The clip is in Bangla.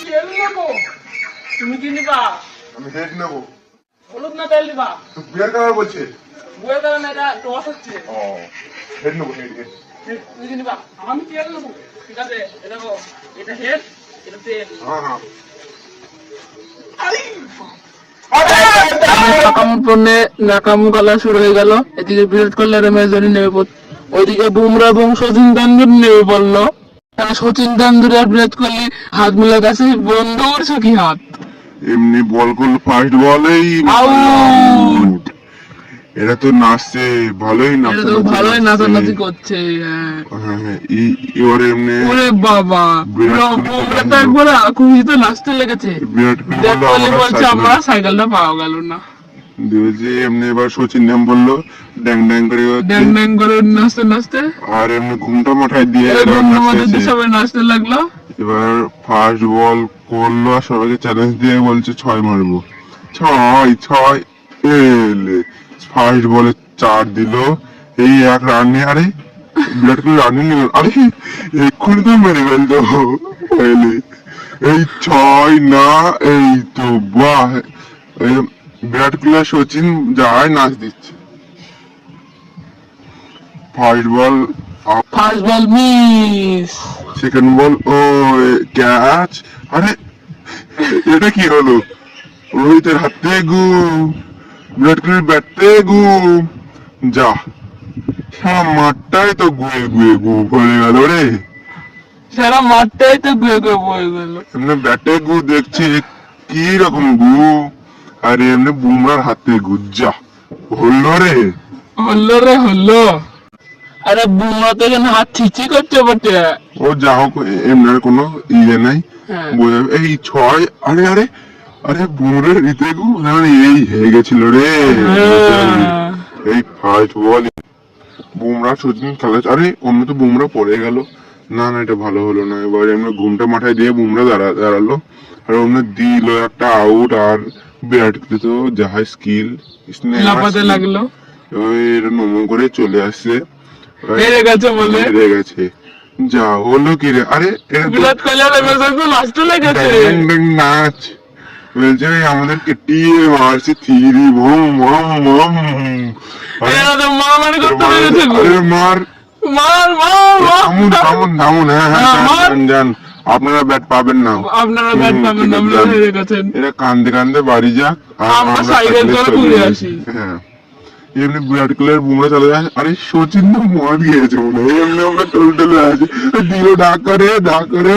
তেল নেবো। তুমি কি নিবা? আমি হেড নেবো। হলুদ না তেল নিবা? তো বিয়ার কালার বলছে। বইয়ের কারণে এটা টস হচ্ছে। ও হেড নেবো, হেড হেড। তুমি কি নিবা? আমি তেল নেবো। ঠিক আছে, এটা দেখো, এটা হেড, এটা তেল। হ্যাঁ হ্যাঁ। নাকাম গলা শুরু হয়ে গেল। এদিকে বিরাট কোহলি আর এম এস ধোনি নেমে পড়ল, ওইদিকে বুমরা এবং সচিন তেন্ডুলকর নেমে পড়লো। সচিন তেন্ডুলকর আর বিরাট কোহলি হাত মিলে গেছে, বন্ধ করছো কি হাত? এমনি বল করলো ফার্স্ট বলেই আউট। এরা তো নাচছে, ভালোই এটা তো ভালোই নাচানাচি করছে। এবারে এমনি ওরে বাবা, বুমরা তো একবার খুশিতে নাচতে লেগেছে। বিরাট বিরাট কোহলি বলছে আমরা সাইকেলটা পাওয়া গেল না। দিয়েছে এমনি, এবার সচিন নাম বললো ড্যাং ড্যাং করে ড্যাং ড্যাং করে নাচতে নাচতে আর এমনি ঘুমটা মাথায় দিয়ে সবাই নাচতে লাগলো। এবার ফার্স্ট বল করলো আর সবাইকে চ্যালেঞ্জ দিয়ে বলছে 6 মারবো। 6 এলে ফার্স্ট বলে 4 দিল। এই এক রান নিয়ে, আরে বিরাট কোহলি রান নিয়ে আরে এক্ষুনি তো মেরে ফেলতো। এলে এই 6 না, এই তো বাহ, বিরাট কোহলি আর সচিন যায় নাচ দিচ্ছে। First ball first ball miss, second ball ও ক্যাচ। আরে এটা কি হলো? রোহিতের হাতে গুম, বিরাট কোহলির ব্যাটে গুম। যা সারা মাঠটাই তো গুয়ে গুয়ে গু হয়ে গেল রে। সারা মাঠটাই তো গুয়ে গুয়ে বয়ে গেল। এমনি ব্যাটে গু দেখছি কি রকম গু, আর এমনি বুমরার হাতে গু। যা হলো রে, হলো রে হলো। আরে বুমরা তো এখানে হাত ছিচি করতে বটে। ও যা হোক এমনি কোনো ইয়ে নাই। হ্যাঁ। এই 6, আরে আরে আরে বুমরার রিতে গু মানে এই হয়ে গেছিল রে। এই ফার্স্ট বল বুমরা সচিন খেলা, আরে অন্য তো বুমরা পড়ে গেল। না না এটা ভালো হলো না। এবার এমনি ঘুমটা মাথায় দিয়ে বুমরা দাঁড়ালো আর অন্য দিল একটা আউট। আর বিরাট কোহলি তো যাহাই স্কিল লাফাতে লাগলো, এটা নমন করে চলে আসছে। হেরে গেছে বলে। হেরে গেছে। যা হলো কি রে? আরে এটা তো বিরাট কোহলি আর এম এস ধোনি লাস্টে লেগেছে। ড্যাং ড্যাং নাচ বলছে আমাদেরকে টিয়ে মারছে থিরি ভম ভম ভম। এরা তো মারামারি করতে লেগেছে। আরে মার মার মার থামুন থামুন থামুন। হ্যাঁ হ্যাঁ যান, আপনারা ব্যাট পাবেন না, আপনারা ব্যাট পাবেন না, আমরা হেরে গেছেন। এরা কান্দে কান্দে বাড়ি যাক, আমরা সাইকেল করে ঘুরে আসি। হ্যাঁ এমনি বিরাট কোহলি আর বুমরা চলে যায়। আরে সচিন তো মদ গিয়েছে মনে হয়, এমনি আমরা টোল টোলে আছি, দিল ডাক করে